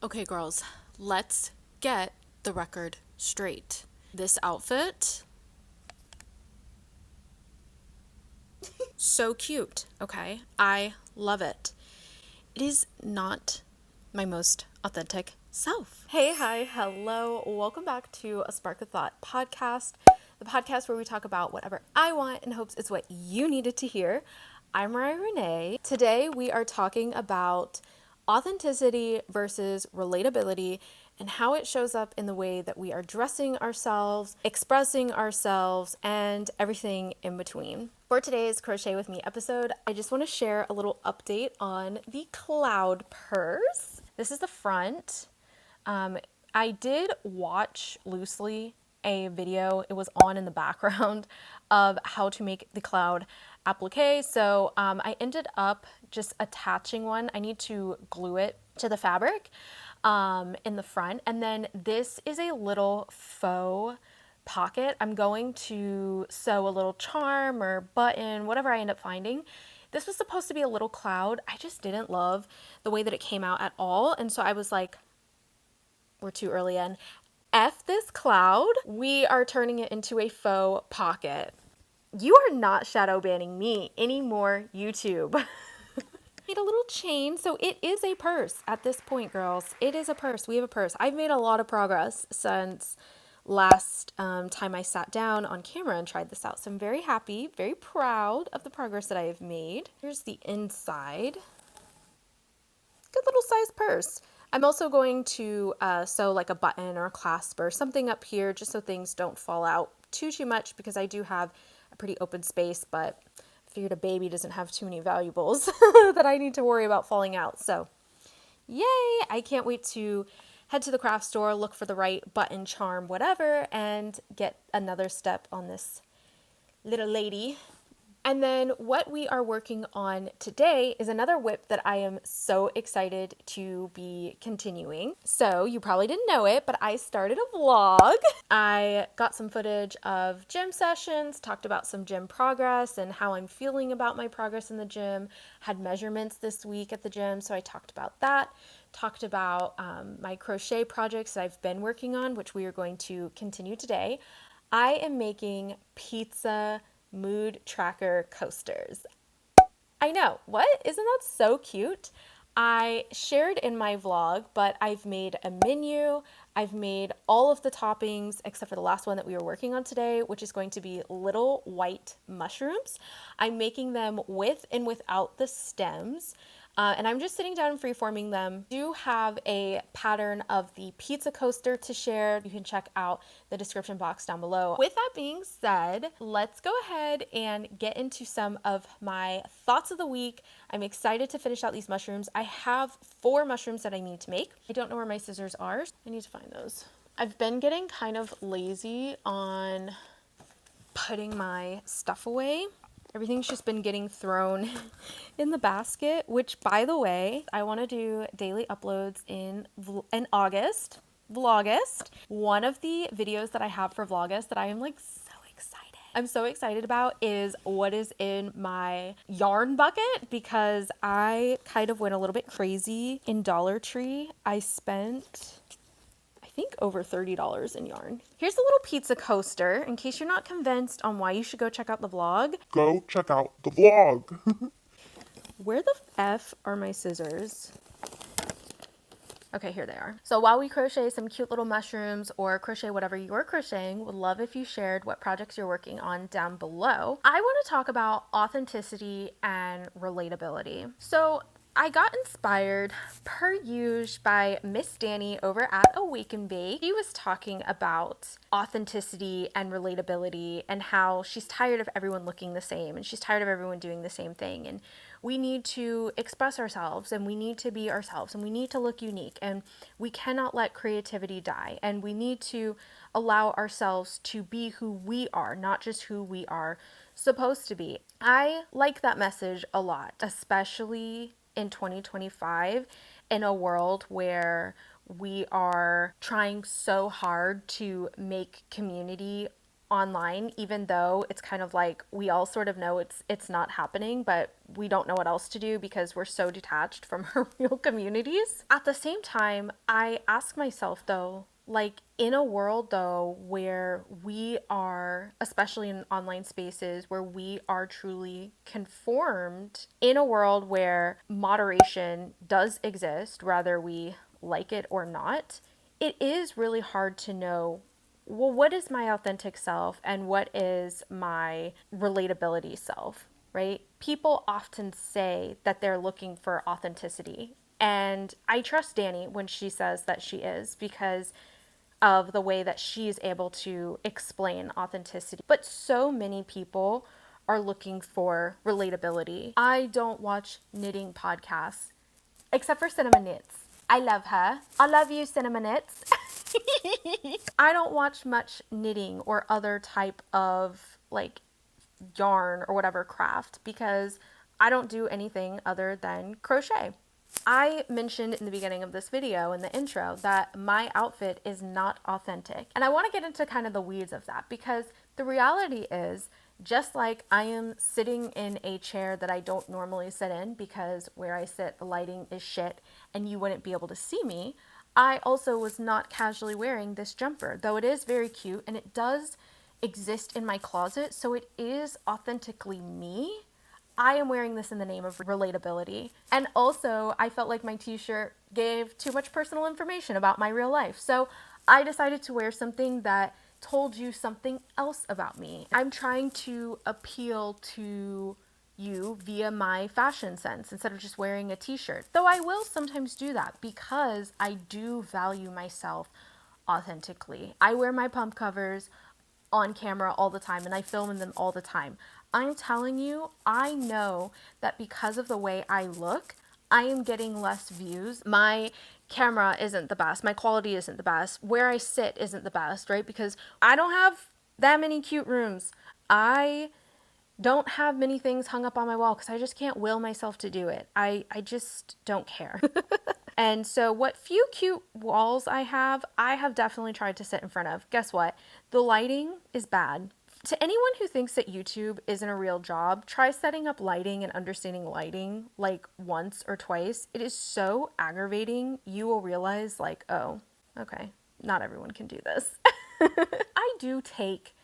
Okay, girls, let's get the record straight. This outfit, so cute, okay? I love it. It is not my most authentic self. Hey, hi, hello. Welcome back to a Spark of Thought podcast, the podcast where we talk about whatever I want in hopes it's what you needed to hear. I'm Mariah Renee. Today we are talking about authenticity versus relatability and how it shows up in the way that we are dressing ourselves, expressing ourselves, and everything in between. For today's Crochet With Me episode, I just want to share a little update on the cloud purse. This is the front. I did watch loosely a video, it was on in the background, of how to make the cloud applique. So I ended up just attaching one. I need to glue it to the fabric in the front. And then this is a little faux pocket. I'm going to sew a little charm or button, whatever I end up finding. This was supposed to be a little cloud. I just didn't love the way that it came out at all. And so I was like, we're too early in. F this cloud. We are turning it into a faux pocket. You are not shadow banning me anymore, YouTube. Made a little chain, so it is a purse at this point, girls. It is a purse. We have a purse. I've made a lot of progress since last time I sat down on camera and tried this out. So I'm very happy, very proud of the progress that I have made. Here's the inside. Good little size purse. I'm also going to sew like a button or a clasp or something up here just so things don't fall out too much, because I do have a pretty open space, but I figured a baby doesn't have too many valuables that I need to worry about falling out. So yay! I can't wait to head to the craft store, look for the right button, charm, whatever, and get another step on this little lady. And then what we are working on today is another WIP that I am so excited to be continuing. So you probably didn't know it, but I started a vlog. I got some footage of gym sessions, talked about some gym progress and how I'm feeling about my progress in the gym, had measurements this week at the gym, so I talked about that. Talked about my crochet projects that I've been working on, which we are going to continue today. I am making pizza mood tracker coasters. I know, what? Isn't that so cute? I shared in my vlog, but I've made a menu. I've made all of the toppings except for the last one that we were working on today, which is going to be little white mushrooms. I'm making them with and without the stems. And I'm just sitting down and freeforming them. I do have a pattern of the pizza coaster to share. You can check out the description box down below. With that being said, let's go ahead and get into some of my thoughts of the week. I'm excited to finish out these mushrooms. I have 4 mushrooms that I need to make. I don't know where my scissors are. I need to find those. I've been getting kind of lazy on putting my stuff away. Everything's just been getting thrown in the basket, which, by the way, I want to do daily uploads in August, Vlogust. One of the videos that I have for Vlogust that I am like I'm so excited about is what is in my yarn bucket, because I kind of went a little bit crazy in Dollar Tree. I spent, I think, over $30 in yarn. Here's a little pizza coaster in case you're not convinced on why you should go check out the vlog. Go check out the vlog. Where the F are my scissors? Okay, here they are. So while we crochet some cute little mushrooms or crochet whatever you're crocheting, would love if you shared what projects you're working on down below. I want to talk about authenticity and relatability. So I got inspired per usual by Miss Danny over at Awaken. She was talking about authenticity and relatability and how she's tired of everyone looking the same and she's tired of everyone doing the same thing, and we need to express ourselves and we need to be ourselves and we need to look unique and we cannot let creativity die, and we need to allow ourselves to be who we are, not just who we are supposed to be. I like that message a lot, especially in 2025, in a world where we are trying so hard to make community online, even though it's kind of like we all sort of know it's not happening, but we don't know what else to do because we're so detached from our real communities. At the same time, I ask myself though, like in a world though where we are, especially in online spaces where we are truly conformed, in a world where moderation does exist, whether we like it or not, it is really hard to know, well, what is my authentic self and what is my relatability self, right? People often say that they're looking for authenticity. And I trust Danny when she says that she is, because of the way that she's able to explain authenticity. But so many people are looking for relatability. I don't watch knitting podcasts except for Cinema Knits. I love her. I love you, Cinema Knits. I don't watch much knitting or other type of like yarn or whatever craft because I don't do anything other than crochet. I mentioned in the beginning of this video in the intro that my outfit is not authentic. And I want to get into kind of the weeds of that because the reality is, just like I am sitting in a chair that I don't normally sit in because where I sit the lighting is shit and you wouldn't be able to see me, I also was not casually wearing this jumper, though it is very cute and it does exist in my closet, so it is authentically me. I am wearing this in the name of relatability. And also, I felt like my t-shirt gave too much personal information about my real life. So I decided to wear something that told you something else about me. I'm trying to appeal to you via my fashion sense instead of just wearing a t-shirt. Though I will sometimes do that because I do value myself authentically. I wear my pump covers on camera all the time and I film in them all the time. I'm telling you, I know that because of the way I look, I am getting less views. My camera isn't the best. My quality isn't the best. Where I sit isn't the best, right? Because I don't have that many cute rooms. I don't have many things hung up on my wall because I just can't will myself to do it. I just don't care. And so what few cute walls I have definitely tried to sit in front of. Guess what? The lighting is bad. To anyone who thinks that YouTube isn't a real job, try setting up lighting and understanding lighting like once or twice. It is so aggravating. You will realize like, oh, okay, not everyone can do this. I do take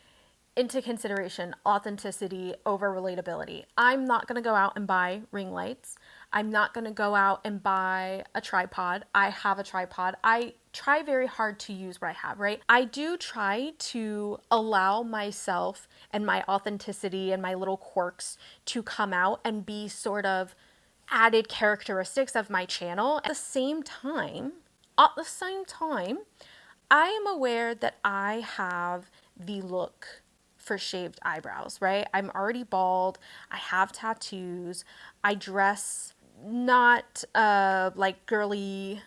into consideration authenticity over relatability. I'm not going to go out and buy ring lights. I'm not going to go out and buy a tripod. I have a tripod. I try very hard to use what I have, right? I do try to allow myself and my authenticity and my little quirks to come out and be sort of added characteristics of my channel. At the same time, I am aware that I have the look for shaved eyebrows, right? I'm already bald. I have tattoos. I dress not like girly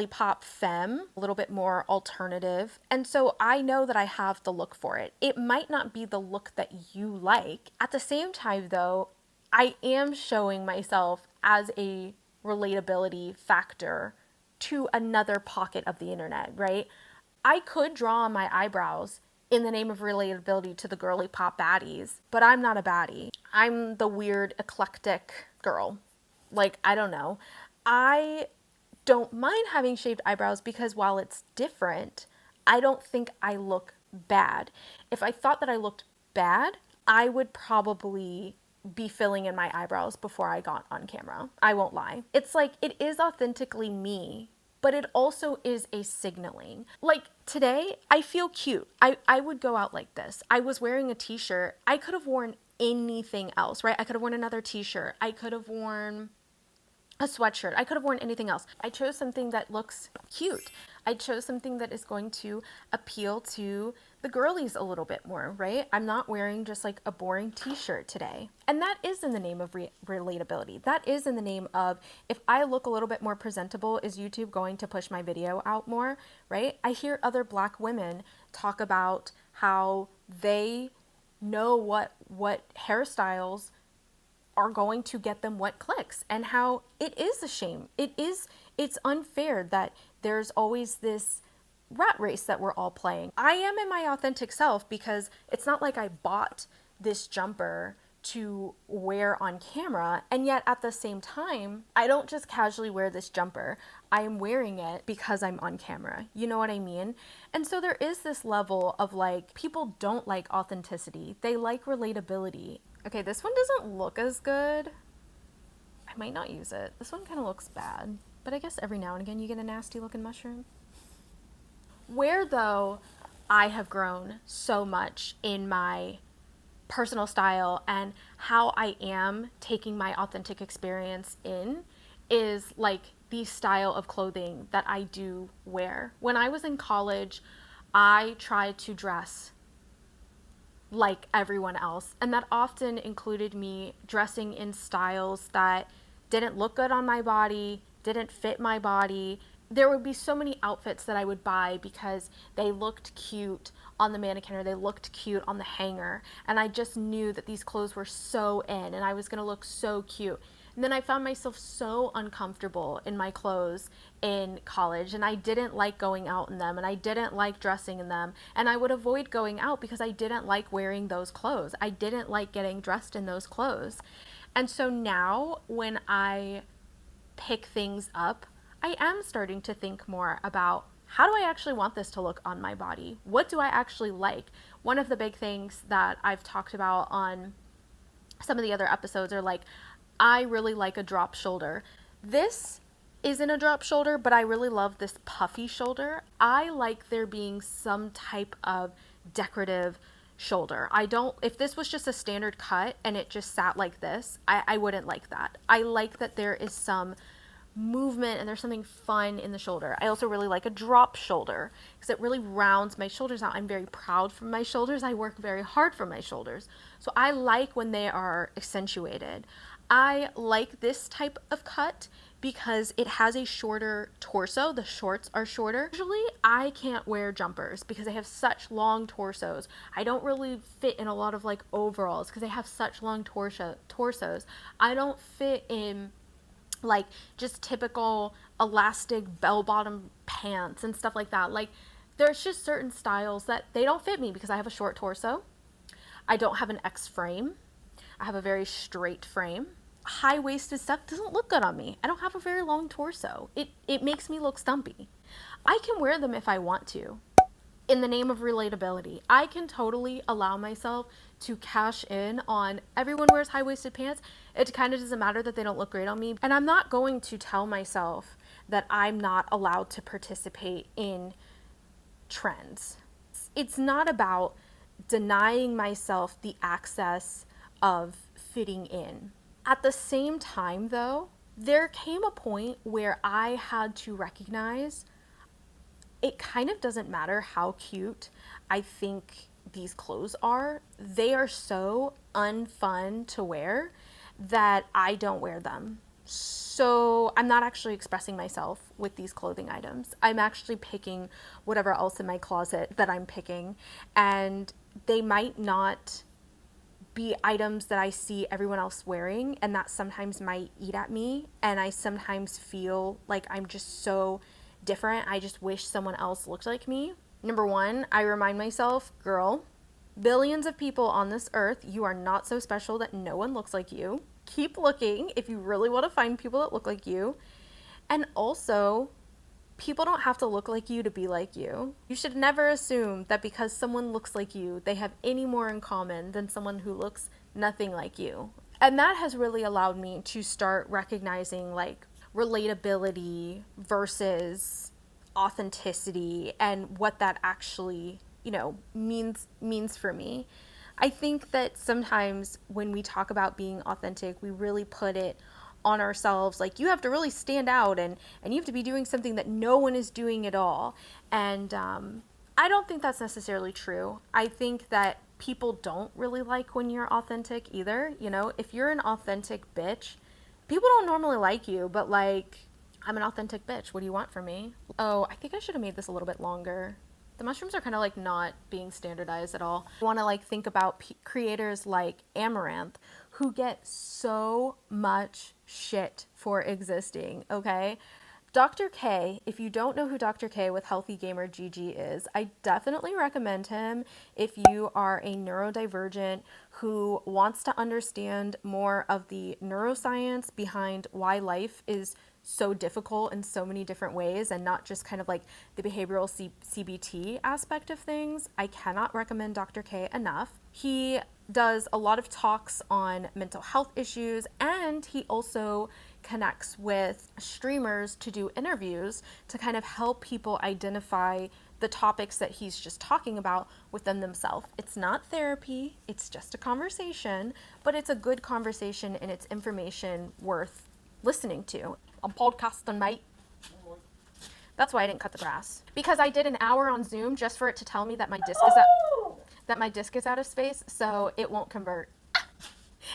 pop femme, a little bit more alternative. And so I know that I have the look for it. It might not be the look that you like. At the same time though, I am showing myself as a relatability factor to another pocket of the internet, right? I could draw on my eyebrows in the name of relatability to the girly pop baddies, but I'm not a baddie. I'm the weird, eclectic girl. Like, I don't know. I don't mind having shaved eyebrows because while it's different, I don't think I look bad. If I thought that I looked bad, I would probably be filling in my eyebrows before I got on camera. I won't lie. It's like, it is authentically me, but it also is a signaling. Like today, I feel cute. I would go out like this. I was wearing a t-shirt. I could have worn anything else, right? I could have worn another t-shirt. I could have worn a sweatshirt. I could have worn anything else. I chose something that looks cute. I chose something that is going to appeal to the girlies a little bit more, right? I'm not wearing just like a boring t-shirt today. And that is in the name of relatability. That is in the name of, if I look a little bit more presentable, is YouTube going to push my video out more, right? I hear other Black women talk about how they know what hairstyles are going to get them what clicks, and how it is a shame. It's unfair that there's always this rat race that we're all playing. I am in my authentic self because it's not like I bought this jumper to wear on camera, and yet at the same time I don't just casually wear this jumper. I am wearing it because I'm on camera. You know what I mean? And so there is this level of like, people don't like authenticity, they like relatability. Okay, this one doesn't look as good. I might not use it. This one kind of looks bad, but I guess every now and again you get a nasty looking mushroom. Where though I have grown so much in my personal style and how I am taking my authentic experience in is like the style of clothing that I do wear. When I was in college, I tried to dress like everyone else, and that often included me dressing in styles that didn't look good on my body, didn't fit my body. There would be so many outfits that I would buy because they looked cute on the mannequin or they looked cute on the hanger, and I just knew that these clothes were so in and I was going to look so cute. And then I found myself so uncomfortable in my clothes in college, and I didn't like going out in them, and I didn't like dressing in them, and I would avoid going out because I didn't like wearing those clothes. I didn't like getting dressed in those clothes. And so now when I pick things up, I am starting to think more about, how do I actually want this to look on my body? What do I actually like? One of the big things that I've talked about on some of the other episodes are like, I really like a drop shoulder. This isn't a drop shoulder, but I really love this puffy shoulder. I like there being some type of decorative shoulder. I don't, if this was just a standard cut and it just sat like this, I wouldn't like that. I like that there is some movement and there's something fun in the shoulder. I also really like a drop shoulder because it really rounds my shoulders out. I'm very proud for my shoulders. I work very hard for my shoulders. So I like when they are accentuated. I like this type of cut because it has a shorter torso. The shorts are shorter. Usually I can't wear jumpers because they have such long torsos. I don't really fit in a lot of like overalls because they have such long torsos. I don't fit in like just typical elastic bell-bottom pants and stuff like that. Like there's just certain styles that they don't fit me because I have a short torso. I don't have an X frame. I have a very straight frame. High-waisted stuff doesn't look good on me. I don't have a very long torso. It makes me look stumpy. I can wear them if I want to. In the name of relatability, I can totally allow myself to cash in on everyone wears high-waisted pants. It kind of doesn't matter that they don't look great on me. And I'm not going to tell myself that I'm not allowed to participate in trends. It's not about denying myself the access of fitting in. At the same time, though, there came a point where I had to recognize it kind of doesn't matter how cute I think these clothes are. They are so unfun to wear that I don't wear them. So I'm not actually expressing myself with these clothing items. I'm actually picking whatever else in my closet that I'm picking, and they might not be items that I see everyone else wearing, and that sometimes might eat at me, and I sometimes feel like I'm just so different. I just wish someone else looked like me. Number one, I remind myself, girl, billions of people on this earth, you are not so special that no one looks like you. Keep looking if you really want to find people that look like you. And also, people don't have to look like you to be like you. You should never assume that because someone looks like you, they have any more in common than someone who looks nothing like you. And that has really allowed me to start recognizing like relatability versus authenticity and what that actually, means for me. I think that sometimes when we talk about being authentic, we really put it on ourselves, like you have to really stand out and you have to be doing something that no one is doing at all. And I don't think that's necessarily true. I think that people don't really like when you're authentic either. If you're an authentic bitch, people don't normally like you, but like, I'm an authentic bitch. What do you want from me? Oh, I think I should have made this a little bit longer. The mushrooms are kind of like not being standardized at all. I want to like think about creators like Amouranth who get so much shit for existing, okay? Dr. K, if you don't know who Dr. K with Healthy Gamer GG is, I definitely recommend him if you are a neurodivergent who wants to understand more of the neuroscience behind why life is so difficult in so many different ways and not just kind of like the behavioral CBT aspect of things. I cannot recommend Dr. K enough. He does a lot of talks on mental health issues, and he also connects with streamers to do interviews to kind of help people identify the topics that he's just talking about within themselves. It's not therapy, it's just a conversation, but it's a good conversation and it's information worth listening to. I'm podcasting, mate. That's why I didn't cut the grass. Because I did an hour on Zoom just for it to tell me that my disc is out of space, so it won't convert.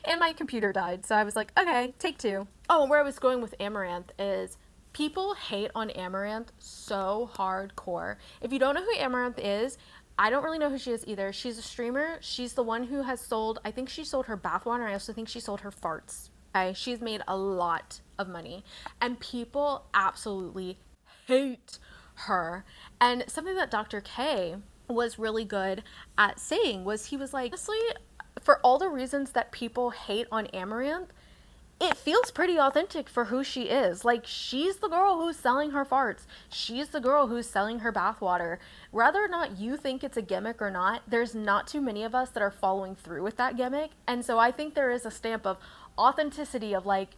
And my computer died, so I was like, okay, take two. Oh, and where I was going with Amouranth is people hate on Amouranth so hardcore. If you don't know who Amouranth is, I don't really know who she is either. She's a streamer. She's the one who has sold, I think she sold her bathwater. I also think she sold her farts. Okay? She's made a lot of money. And people absolutely hate her. And something that Dr. K was really good at saying was he was like, honestly, for all the reasons that people hate on Amouranth, it feels pretty authentic for who she is. Like, she's the girl who's selling her farts. She's the girl who's selling her bathwater. Whether or not you think it's a gimmick or not, there's not too many of us that are following through with that gimmick. And so I think there is a stamp of authenticity of like,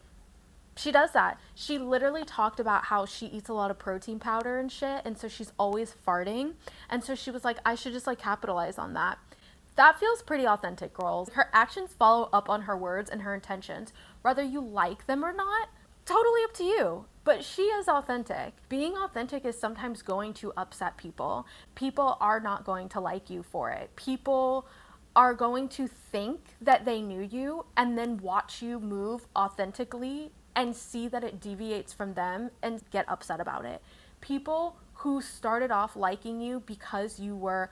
she does that. She literally talked about how she eats a lot of protein powder and shit, and so she's always farting. And so she was like, I should just like capitalize on that. That feels pretty authentic, girls. Her actions follow up on her words and her intentions. Whether you like them or not, totally up to you. But she is authentic. Being authentic is sometimes going to upset people. People are not going to like you for it. People are going to think that they knew you and then watch you move authentically and see that it deviates from them and get upset about it. People who started off liking you because you were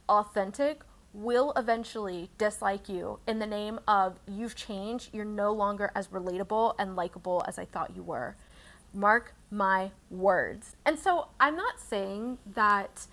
authentic will eventually dislike you in the name of you've changed, you're no longer as relatable and likable as I thought you were. Mark my words. And so I'm not saying that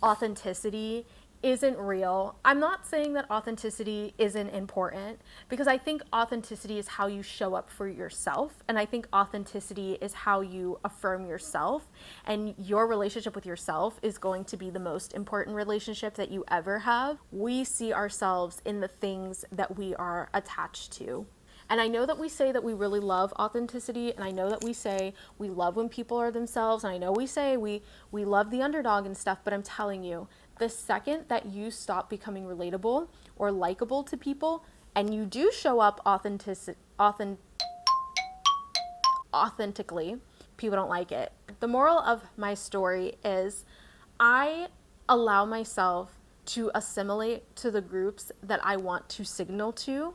authenticity isn't real. I'm not saying that authenticity isn't important, because I think authenticity is how you show up for yourself, and I think authenticity is how you affirm yourself, and your relationship with yourself is going to be the most important relationship that you ever have. We see ourselves in the things that we are attached to. And I know that we say that we really love authenticity, and I know that we say we love when people are themselves, and I know we say we love the underdog and stuff, but I'm telling you, the second that you stop becoming relatable or likable to people, and you do show up authentically, people don't like it. The moral of my story is I allow myself to assimilate to the groups that I want to signal to.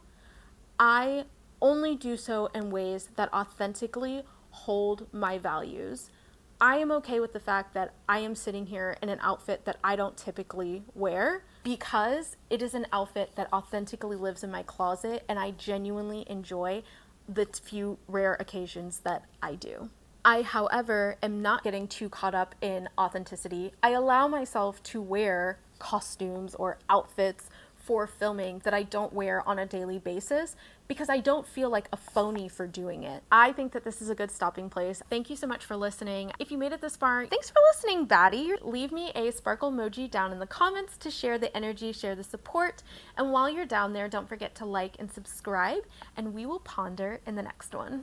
I only do so in ways that authentically hold my values. I am okay with the fact that I am sitting here in an outfit that I don't typically wear because it is an outfit that authentically lives in my closet, and I genuinely enjoy the few rare occasions that I do. I, however, am not getting too caught up in authenticity. I allow myself to wear costumes or outfits for filming that I don't wear on a daily basis because I don't feel like a phony for doing it. I think that this is a good stopping place. Thank you so much for listening. If you made it this far, thanks for listening, baddie. Leave me a sparkle emoji down in the comments to share the energy, share the support. And while you're down there, don't forget to like and subscribe, and we will ponder in the next one.